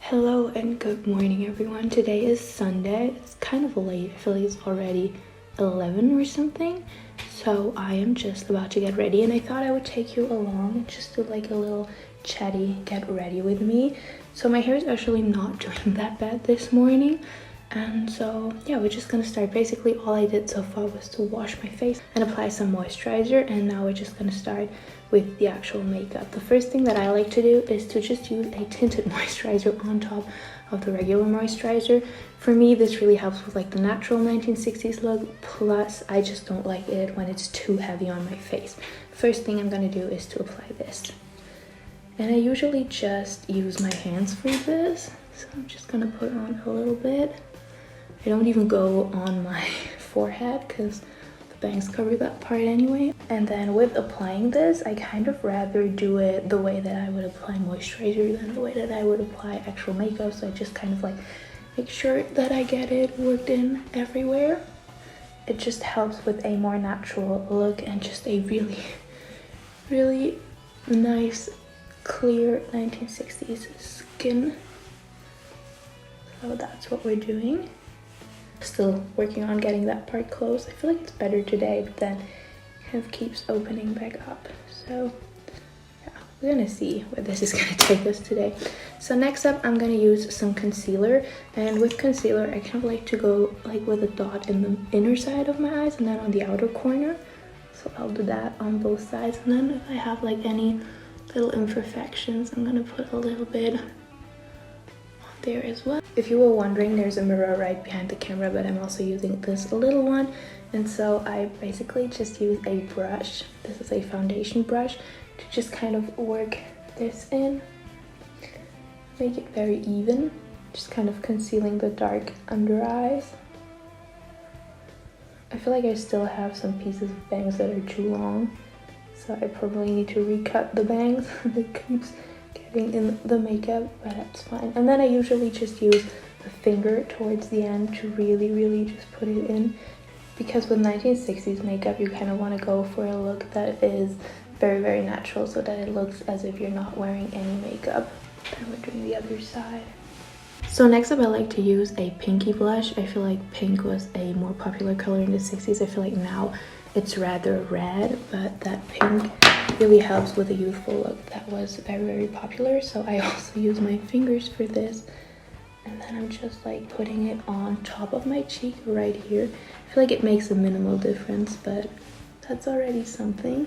Hello and good morning everyone. Today is Sunday. It's kind of late. I feel like it's already 11 or something. So I am just about to get ready and I thought I would take you along and just do like a little chatty get ready with me. So my hair is actually not doing that bad this morning. And so yeah, we're just gonna start. Basically all I did so far was to wash my face and apply some moisturizer, and now we're just gonna start with the actual makeup. The first thing that I like to do is to just use a tinted moisturizer on top of the regular moisturizer. For me, this really helps with like the natural 1960s look, plus I just don't like it when it's too heavy on my face. First thing I'm gonna do is to apply this. And I usually just use my hands for this. So I'm just gonna put on a little bit. I don't even go on my forehead because the bangs cover that part anyway. And then with applying this, I kind of rather do it the way that I would apply moisturizer than the way that I would apply actual makeup. So I just kind of like make sure that I get it worked in everywhere. It just helps with a more natural look and just a really, really nice, clear 1960s skin. So that's what we're doing. Still working on getting that part closed. I feel like it's better today, but then it kind of keeps opening back up. So yeah, we're gonna see where this is gonna take us today. So next up, I'm gonna use some concealer, and with concealer I kind of like to go like with a dot in the inner side of my eyes and then on the outer corner. So I'll do that on both sides, and then if I have like any little imperfections, I'm gonna put a little bit there as well. If you were wondering, there's a mirror right behind the camera, but I'm also using this little one, and so I basically just use a brush. This is a foundation brush to just kind of work this in, make it very even, just kind of concealing the dark under eyes. I feel like I still have some pieces of bangs that are too long, so I probably need to recut the bangs. It keeps in the makeup, but that's fine. And then I usually just use the finger towards the end to really just put it in, because with 1960s makeup you kind of want to go for a look that is very natural, so that it looks as if you're not wearing any makeup. Then we're doing the other side. So next up, I like to use a pinky blush. I feel like pink was a more popular color in the 60s. I feel like now it's rather red, but that pink really helps with a youthful look that was very popular. So I also use my fingers for this, and then I'm just like putting it on top of my cheek right here. I feel like it makes a minimal difference, but that's already something.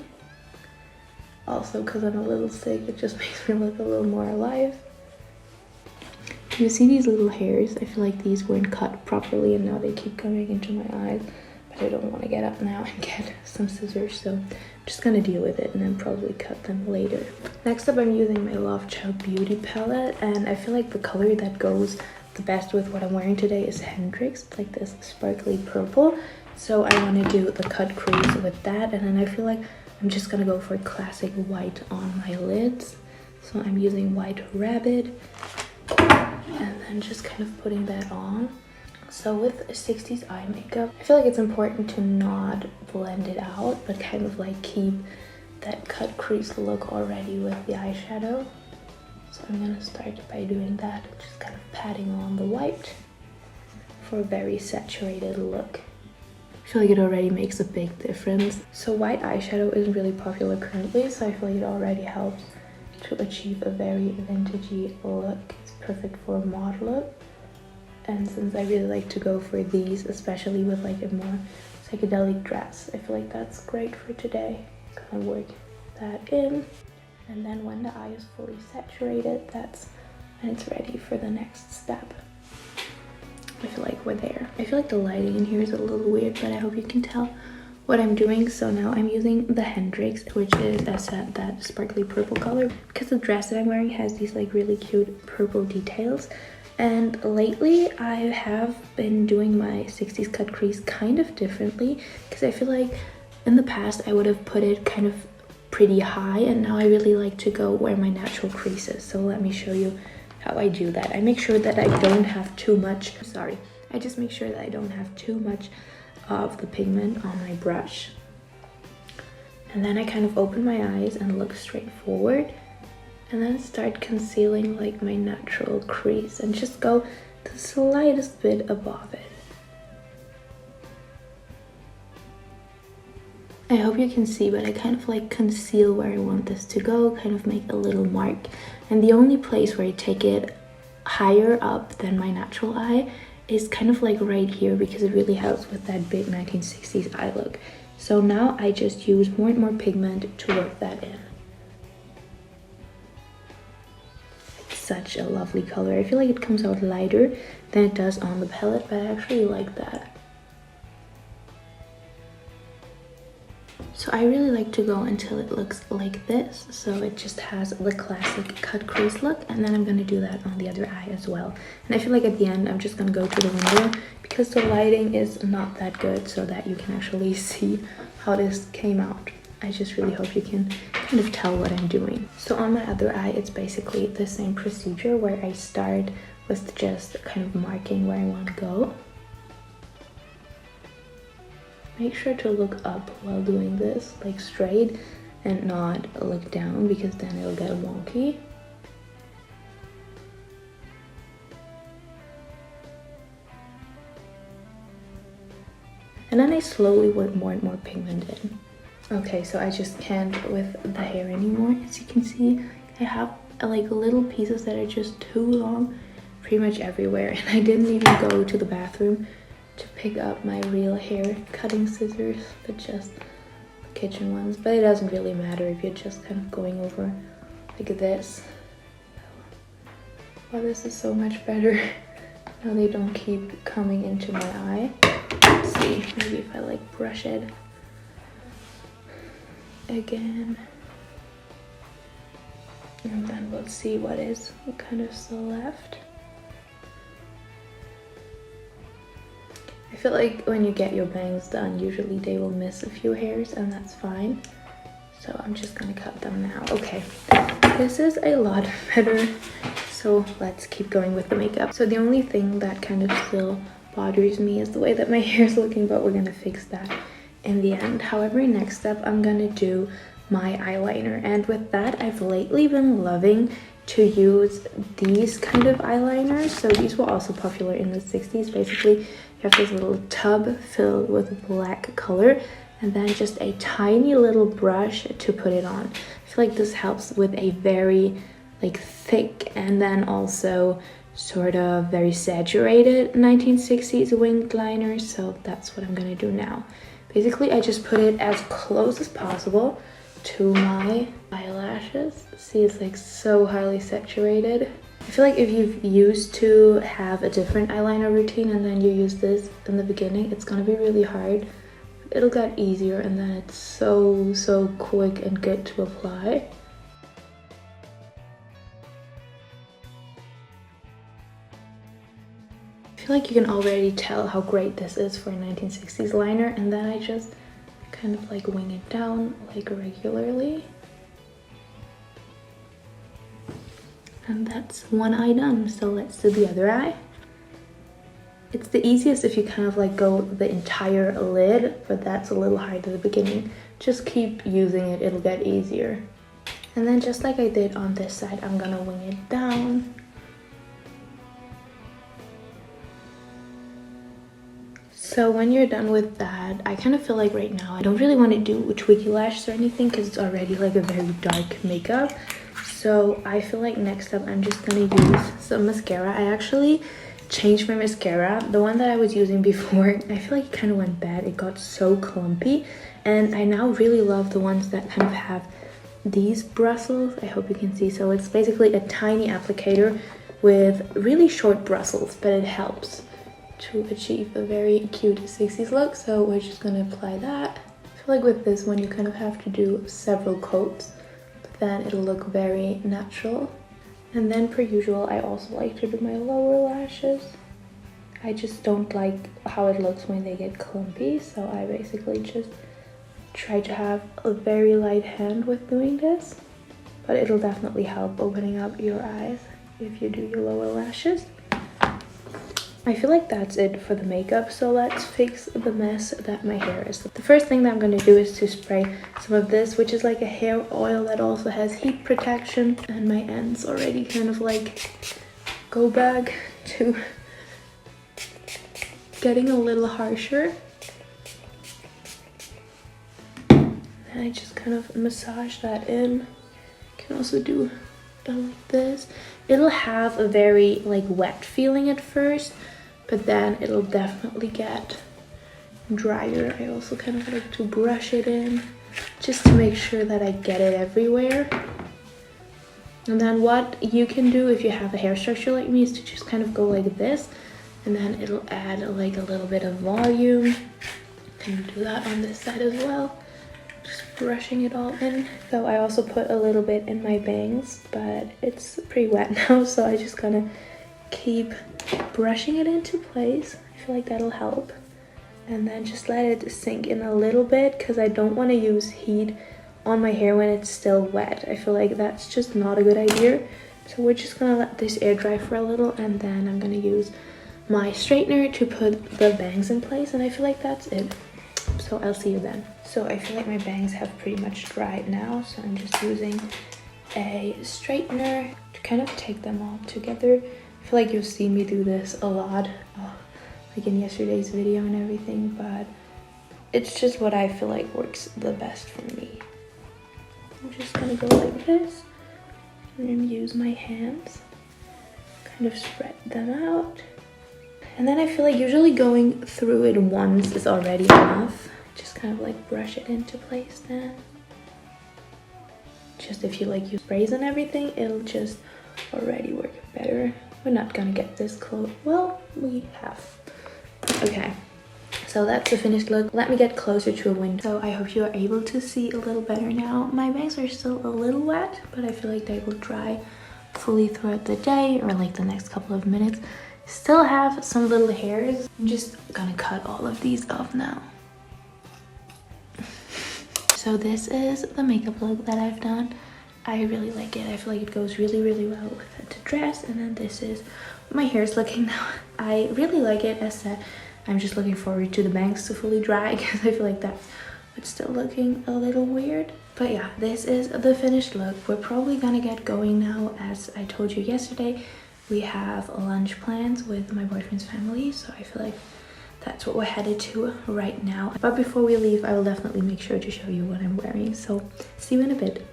Also, because I'm a little sick, it just makes me look a little more alive. You see these little hairs? I feel like these weren't cut properly and now they keep coming into my eyes. I don't want to get up now and get some scissors, so I'm just gonna deal with it and then probably cut them later. Next up, I'm using my Love Child Beauty palette, and I feel like the color that goes the best with what I'm wearing today is Hendrix. It's like this sparkly purple, so I want to do the cut crease with that, and then I feel like I'm just gonna go for classic white on my lids. So I'm using White Rabbit and then just kind of putting that on. So with 60s eye makeup, I feel like it's important to not blend it out, but kind of like keep that cut crease look already with the eyeshadow. So I'm gonna start by doing that, just kind of patting on the white for a very saturated look. I feel like it already makes a big difference. So white eyeshadow isn't really popular currently, so I feel like it already helps to achieve a very vintagey look. It's perfect for a mod look. And since I really like to go for these, especially with like a more psychedelic dress, I feel like that's great for today. Gonna work that in. And then when the eye is fully saturated, that's when it's ready for the next step. I feel like we're there. I feel like the lighting in here is a little weird, but I hope you can tell what I'm doing. So now I'm using the Hendrix, which is, as said, that sparkly purple color, because the dress that I'm wearing has these like really cute purple details. And lately I have been doing my 60s cut crease kind of differently, because I feel like in the past I would have put it kind of pretty high, and now I really like to go where my natural crease is. So let me show you how I do that. I make sure that I don't have too much, I just make sure that I don't have too much of the pigment on my brush. And then I kind of open my eyes and look straight forward. And then start concealing like my natural crease and just go the slightest bit above it. I hope you can see, but I kind of like conceal where I want this to go, kind of make a little mark. And the only place where I take it higher up than my natural eye is kind of like right here, because it really helps with that big 1960s eye look. So now I just use more and more pigment to work that in. It's such a lovely color. I feel like it comes out lighter than it does on the palette, but I actually like that. So I really like to go until it looks like this, so it just has the classic cut crease look, and then I'm going to do that on the other eye as well. And I feel like at the end I'm just going to go to the window because the lighting is not that good, so that you can actually see how this came out. I just really hope you can kind of tell what I'm doing. So on my other eye, it's basically the same procedure where I start with just kind of marking where I want to go. Make sure to look up while doing this, like straight, and not look down, because then it'll get wonky. And then I slowly work more and more pigment in. Okay, so I just can't with the hair anymore. As you can see, I have like little pieces that are just too long pretty much everywhere, and I didn't even go to the bathroom to pick up my real hair cutting scissors, but just the kitchen ones. But it doesn't really matter if you're just kind of going over like this. Wow, this is so much better. Now they don't keep coming into my eye. Let's see, maybe if I like brush it again. And then we'll see what is kind of still left. I feel like when you get your bangs done, usually they will miss a few hairs, and that's fine. So I'm just gonna cut them now. Okay, this is a lot better. So let's keep going with the makeup. So the only thing that kind of still bothers me is the way that my hair is looking, but we're gonna fix that in the end. However, next up, I'm gonna do my eyeliner. And with that, I've lately been loving to use these kind of eyeliners. So these were also popular in the 60s. Basically, you have this little tub filled with black color, and then just a tiny little brush to put it on. I feel like this helps with a very like thick and then also sort of very saturated 1960s winged liner. So that's what I'm gonna do now. Basically, I just put it as close as possible to my eyelashes. See, it's like so highly saturated. I feel like if you've used to have a different eyeliner routine and then you use this in the beginning, it's gonna be really hard. It'll get easier, and then it's so quick and good to apply. I feel like you can already tell how great this is for a 1960s liner, and then I just kind of like wing it down like regularly. And that's one eye done. So let's do the other eye. It's the easiest if you kind of like go the entire lid, but that's a little hard at the beginning. Just keep using it, it'll get easier. And then just like I did on this side, I'm gonna wing it down. So when you're done with that, I kind of feel like right now I don't really want to do tweaky lashes or anything because it's already like a very dark makeup. So I feel like next up I'm just gonna use some mascara. I actually changed my mascara. The one that I was using before, I feel like it kind of went bad. It got so clumpy, and I now really love the ones that kind of have these bristles. I hope you can see. So it's basically a tiny applicator with really short bristles, but it helps to achieve a very cute 60s look. So we're just gonna apply that. I feel like with this one you kind of have to do several coats, but then it'll look very natural. And then per usual, I also like to do my lower lashes. I just don't like how it looks when they get clumpy, so I basically just try to have a very light hand with doing this, but it'll definitely help opening up your eyes if you do your lower lashes. I feel like that's it for the makeup, so let's fix the mess that my hair is. The first thing that I'm going to do is to spray some of this, which is like a hair oil that also has heat protection, and my ends already kind of like go back to getting a little harsher. And I just kind of massage that in. Can also do like this. It'll have a very like wet feeling at first, but then it'll definitely get drier. I also kind of like to brush it in just to make sure that I get it everywhere. And then what you can do if you have a hair structure like me is to just kind of go like this, and then it'll add like a little bit of volume. Can do that on this side as well. Just brushing it all in. So I also put a little bit in my bangs, but it's pretty wet now, so I just kind of keep brushing it into place. I feel like that'll help. And then just let it sink in a little bit, because I don't want to use heat on my hair when it's still wet. I feel like that's just not a good idea. So we're just gonna let this air dry for a little, and then I'm gonna use my straightener to put the bangs in place, and I feel like that's it. So I'll see you then. So I feel like my bangs have pretty much dried now, so I'm just using a straightener to kind of take them all together. I feel like you've seen me do this a lot, like in yesterday's video and everything, but it's just what I feel like works the best for me. I'm just gonna go like this and then use my hands, kind of spread them out. And then I feel like usually going through it once is already enough. Just kind of like brush it into place then. Just if you like use sprays and everything, it'll just already work better. We're not gonna get this close. Well, we have. Okay, so that's the finished look. Let me get closer to a window. So I hope you are able to see a little better now. My bangs are still a little wet, but I feel like they will dry fully throughout the day or like the next couple of minutes. Still have some little hairs. I'm just gonna cut all of these off now. So this is the makeup look that I've done. I really like it. I feel like it goes really, really well with the dress. And then this is what my hair is looking now. I really like it. As said, I'm just looking forward to the bangs to fully dry, because I feel like that's what's still looking a little weird. But yeah, this is the finished look. We're probably gonna get going now. As I told you yesterday, we have lunch plans with my boyfriend's family, so I feel like that's what we're headed to right now. But before we leave, I will definitely make sure to show you what I'm wearing, so see you in a bit.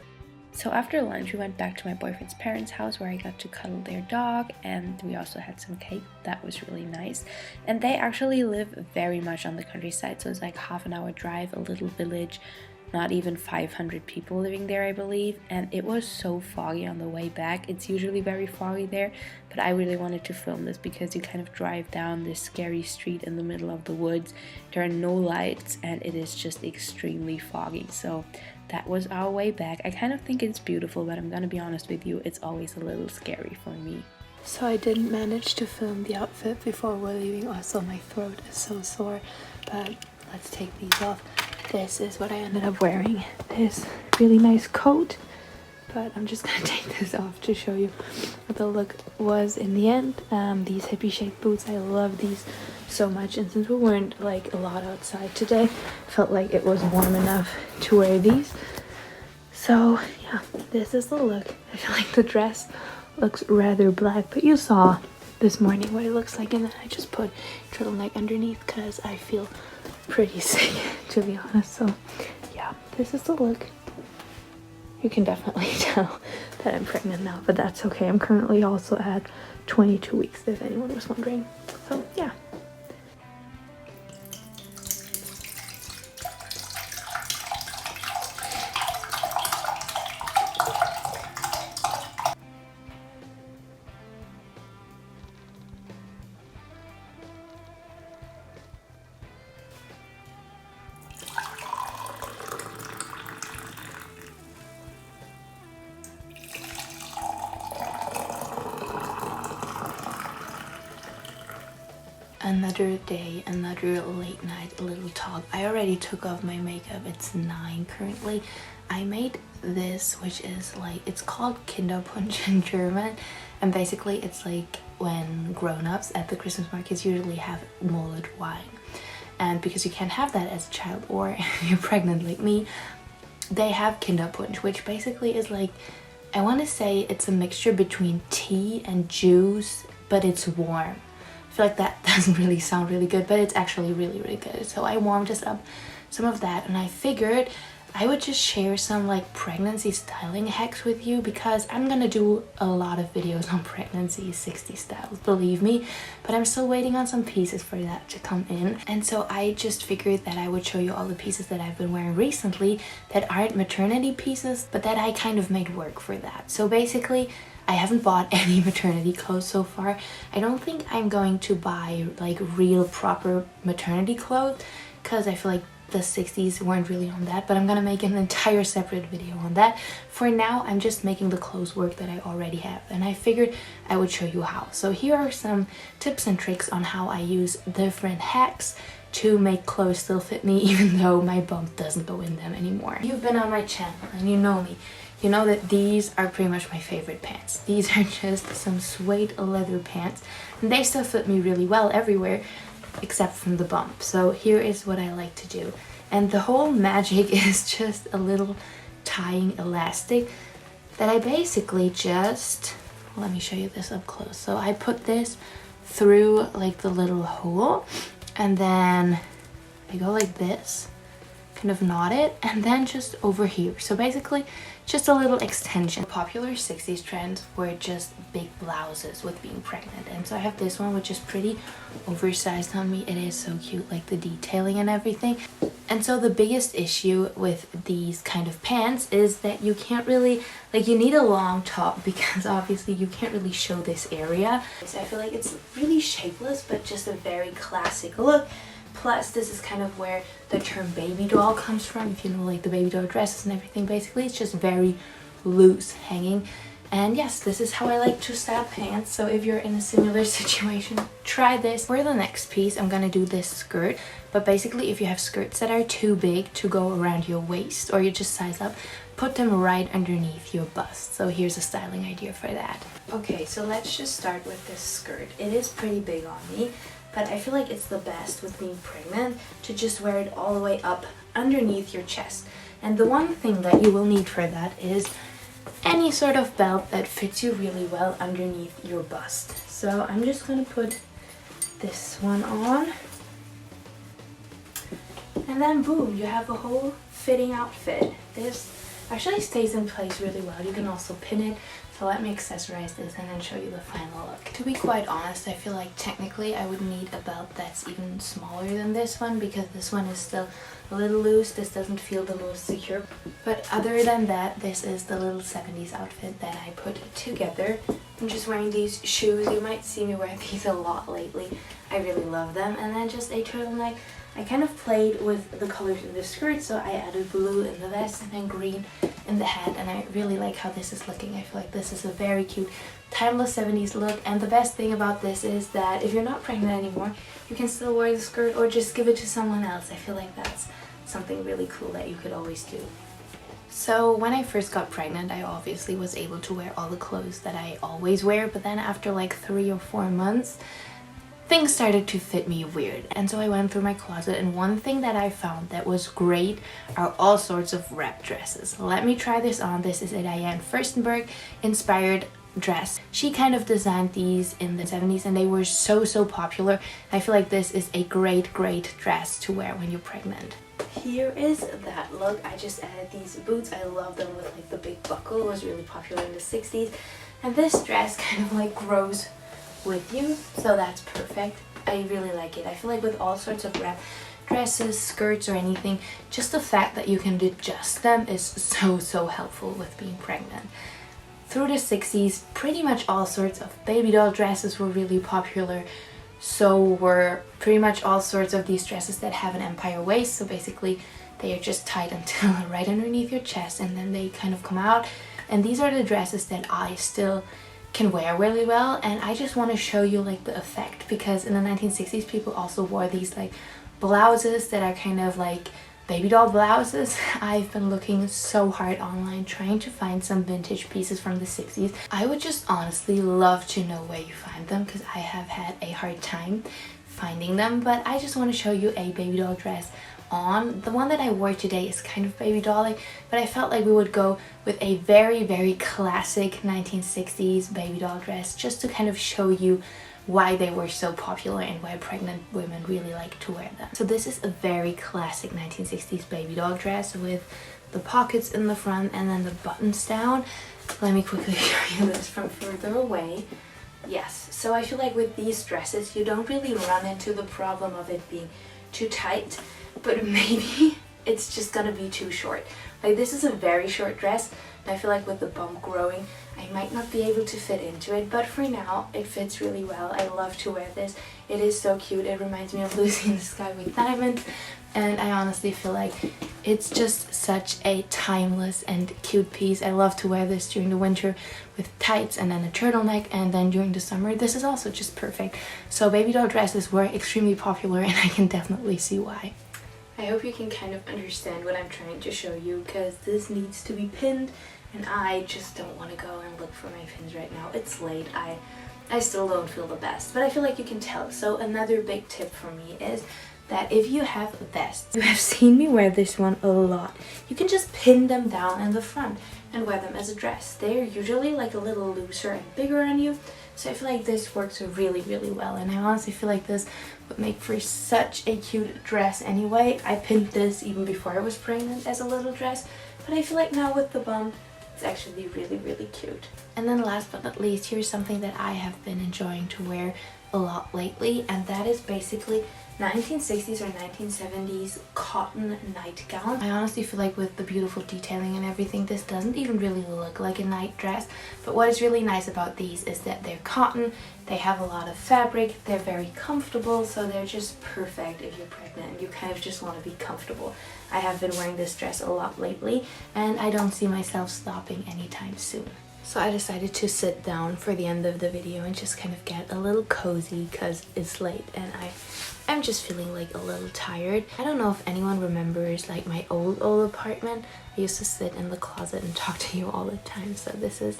So after lunch, we went back to my boyfriend's parents' house, where I got to cuddle their dog, and we also had some cake. That was really nice. And they actually live very much on the countryside, so it's like half an hour drive, a little village. Not even 500 people living there, I believe, and it was so foggy on the way back. It's usually very foggy there, but I really wanted to film this because you kind of drive down this scary street in the middle of the woods. There are no lights, and it is just extremely foggy. So that was our way back. I kind of think it's beautiful, but I'm gonna be honest with you, it's always a little scary for me. So I didn't manage to film the outfit before we're leaving. Also, my throat is so sore, but let's take these off. This is what I ended up wearing. This really nice coat, but I'm just gonna take this off to show you what the look was in the end. These hippie shaped boots, I love these so much, and since we weren't like a lot outside today, felt like it was warm enough to wear these. So yeah, this is the look. I feel like the dress looks rather black, but you saw this morning what it looks like, and then I just put turtleneck underneath because I feel pretty sick, to be honest. So yeah, this is the look. You can definitely tell that I'm pregnant now, but that's okay. I'm currently also at 22 weeks, if anyone was wondering. So yeah. Another day, another late night little talk. I already took off my makeup. It's 9 currently. I made this, which is like, it's called Kinderpunsch in German, and basically it's like when grown-ups at the Christmas markets usually have mulled wine. And because you can't have that as a child, or if you're pregnant like me, they have Kinderpunsch, which basically is like, I want to say it's a mixture between tea and juice, but it's warm. I feel like that doesn't really sound really good, but it's actually really, really good. So I warmed just up some of that, and I figured I would just share some like pregnancy styling hacks with you, because I'm gonna do a lot of videos on pregnancy 60s styles, believe me, but I'm still waiting on some pieces for that to come in. And so I just figured that I would show you all the pieces that I've been wearing recently that aren't maternity pieces, but that I kind of made work for that. So basically, I haven't bought any maternity clothes so far. I don't think I'm going to buy like real proper maternity clothes, because I feel like the 60s weren't really on that, but I'm gonna make an entire separate video on that. For now, I'm just making the clothes work that I already have, and I figured I would show you how. So here are some tips and tricks on how I use different hacks to make clothes still fit me, even though my bump doesn't go in them anymore. You've been on my channel and you know me. You know that these are pretty much my favorite pants. These are just some suede leather pants, and they still fit me really well everywhere except from the bump. So here is what I like to do, and the whole magic is just a little tying elastic that I basically just, let me show you this up close. So I put this through like the little hole, and then I go like this, kind of knot it, and then just over here. So basically just a little extension. Popular 60s trends were just big blouses with being pregnant, and so I have this one which is pretty oversized on me. It is so cute, like the detailing and everything. And so the biggest issue with these kind of pants is that you can't really, like, you need a long top, because obviously you can't really show this area. So I feel like it's really shapeless, but just a very classic look. Plus, this is kind of where the term baby doll comes from, if you know, like the baby doll dresses and everything. Basically, it's just very loose hanging. And yes, this is how I like to style pants. So if you're in a similar situation, try this. For the next piece, I'm gonna do this skirt. But basically, if you have skirts that are too big to go around your waist, or you just size up, put them right underneath your bust. So here's a styling idea for that. Okay, so let's just start with this skirt. It is pretty big on me, but I feel like it's the best with being pregnant to just wear it all the way up underneath your chest. And the one thing that you will need for that is any sort of belt that fits you really well underneath your bust. So I'm just gonna put this one on, and then boom, you have a whole fitting outfit. This actually stays in place really well. You can also pin it. So let me accessorize this and then show you the final look. To be quite honest, I feel like technically I would need a belt that's even smaller than this one, because this one is still a little loose. This doesn't feel the most secure. But other than that, this is the little 70s outfit that I put together. I'm just wearing these shoes. You might see me wear these a lot lately. I really love them. And then just a turtleneck. I kind of played with the colors in the skirt, so I added blue in the vest and then green in the hat, and I really like how this is looking. I feel like this is a very cute, timeless 70s look, and the best thing about this is that if you're not pregnant anymore, you can still wear the skirt or just give it to someone else. I feel like that's something really cool that you could always do. So when I first got pregnant, I obviously was able to wear all the clothes that I always wear, but then after like 3 or 4 months, things started to fit me weird. And so I went through my closet, and one thing that I found that was great are all sorts of wrap dresses. Let me try this on. This is a Diane Furstenberg inspired dress. She kind of designed these in the 70s, and they were so popular. I feel like this is a great dress to wear when you're pregnant. Here is that look. I just added these boots. I love them with like the big buckle. It was really popular in the 60s. And this dress kind of like grows with you, so that's perfect. I really like it. I feel like with all sorts of wrap dresses, skirts, or anything, just the fact that you can adjust them is so helpful with being pregnant. Through the 60s, pretty much all sorts of baby doll dresses were really popular. So were pretty much all sorts of these dresses that have an empire waist. So basically they are just tied until right underneath your chest, and then they kind of come out. And these are the dresses that I still can wear really well, and I just want to show you like the effect, because in the 1960s people also wore these like blouses that are kind of like baby doll blouses. I've been looking so hard online trying to find some vintage pieces from the 60s. I would just honestly love to know where you find them because I have had a hard time finding them, but I just want to show you a baby doll dress on. The one that I wore today is kind of baby dolly, but I felt like we would go with a very classic 1960s baby doll dress just to kind of show you why they were so popular and why pregnant women really like to wear them. So this is a very classic 1960s baby doll dress with the pockets in the front and then the buttons down. Let me quickly show you this from further away. Yes, so I feel like with these dresses you don't really run into the problem of it being too tight, but maybe it's just gonna be too short. Like this is a very short dress and I feel like with the bump growing I might not be able to fit into it, but for now it fits really well. I love to wear this. It is so cute. It reminds me of Lucy in the Sky with Diamonds, and I honestly feel like it's just such a timeless and cute piece. I love to wear this during the winter with tights and then a turtleneck, and then during the summer this is also just perfect. So baby doll dresses were extremely popular and I can definitely see why. I hope you can kind of understand what I'm trying to show you because this needs to be pinned and I just don't want to go and look for my pins right now. It's late. I still don't feel the best, but I feel like you can tell. So another big tip for me is that if you have vests, you have seen me wear this one a lot, you can just pin them down in the front and wear them as a dress. They're usually like a little looser and bigger on you, so I feel like this works really well, and I honestly feel like this would make for such a cute dress anyway. I pinned this even before I was pregnant as a little dress, but I feel like now with the bump it's actually really cute. And then last but not least, here's something that I have been enjoying to wear a lot lately, and that is basically 1960s or 1970s cotton nightgown. I honestly feel like with the beautiful detailing and everything, this doesn't even really look like a night dress, but what is really nice about these is that they're cotton, they have a lot of fabric, they're very comfortable, so they're just perfect if you're pregnant and you kind of just want to be comfortable. I have been wearing this dress a lot lately and I don't see myself stopping anytime soon. So I decided to sit down for the end of the video and just kind of get a little cozy because it's late and I'm just feeling like a little tired. I don't know if anyone remembers like my old apartment. I used to sit in the closet and talk to you all the time, so this is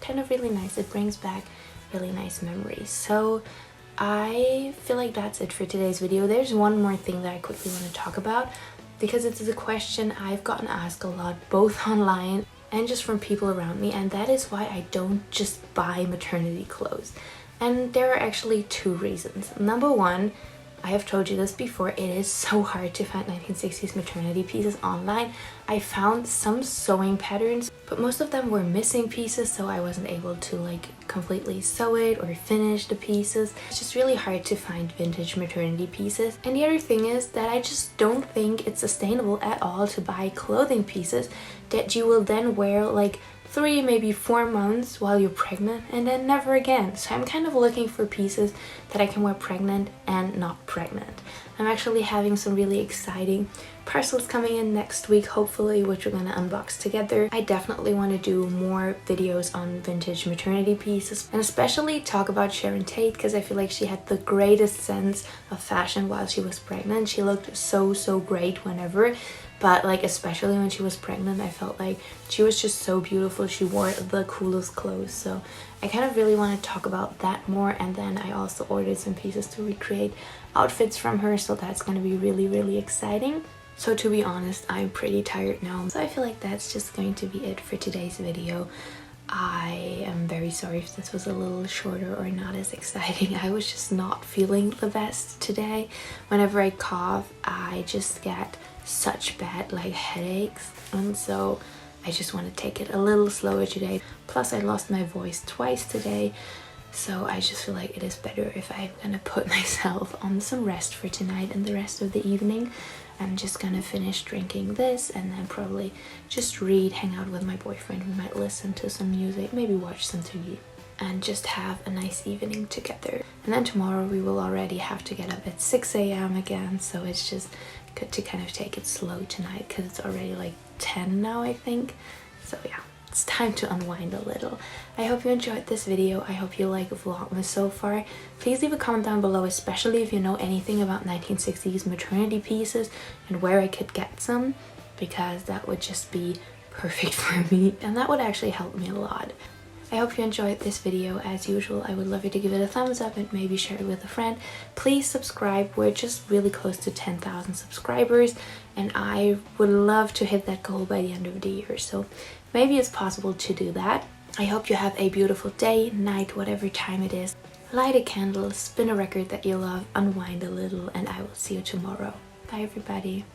kind of really nice. It brings back really nice memories. So I feel like that's it for today's video. There's one more thing that I quickly want to talk about because it's a question I've gotten asked a lot, both online and just from people around me, and that is why I don't just buy maternity clothes. And there are actually two reasons. Number one, I have told you this before, it is so hard to find 1960s maternity pieces online. I found some sewing patterns, but most of them were missing pieces, so I wasn't able to like completely sew it or finish the pieces. It's just really hard to find vintage maternity pieces. And the other thing is that I just don't think it's sustainable at all to buy clothing pieces that you will then wear like 3, maybe 4 months while you're pregnant and then never again. So I'm kind of looking for pieces that I can wear pregnant and not pregnant. I'm actually having some really exciting parcels coming in next week, hopefully, which we're gonna unbox together. I definitely want to do more videos on vintage maternity pieces and especially talk about Sharon Tate because I feel like she had the greatest sense of fashion while she was pregnant. She looked so great whenever, but like especially when she was pregnant, I felt like she was just so beautiful. She wore the coolest clothes, so I kind of really want to talk about that more. And then I also ordered some pieces to recreate outfits from her, so that's going to be really exciting. So to be honest, I'm pretty tired now, so I feel like that's just going to be it for today's video. I am very sorry if this was a little shorter or not as exciting. I was just not feeling the best today. Whenever I cough, I just get such bad like headaches, and so I just want to take it a little slower today. Plus I lost my voice twice today, so I just feel like it is better if I'm gonna put myself on some rest for tonight and the rest of the evening. I'm just gonna finish drinking this and then probably just read, hang out with my boyfriend. We might listen to some music, maybe watch some TV, and just have a nice evening together. And then tomorrow we will already have to get up at 6 a.m. again, so it's just good to kind of take it slow tonight because it's already like 10 now, I think. So yeah, it's time to unwind a little. I hope you enjoyed this video. I hope you like Vlogmas so far. Please leave a comment down below, especially if you know anything about 1960s maternity pieces and where I could get some, because that would just be perfect for me and that would actually help me a lot. I hope you enjoyed this video. As usual, I would love you to give it a thumbs up and maybe share it with a friend. Please subscribe. We're just really close to 10,000 subscribers and I would love to hit that goal by the end of the year. So maybe it's possible to do that. I hope you have a beautiful day, night, whatever time it is. Light a candle, spin a record that you love, unwind a little, and I will see you tomorrow. Bye everybody.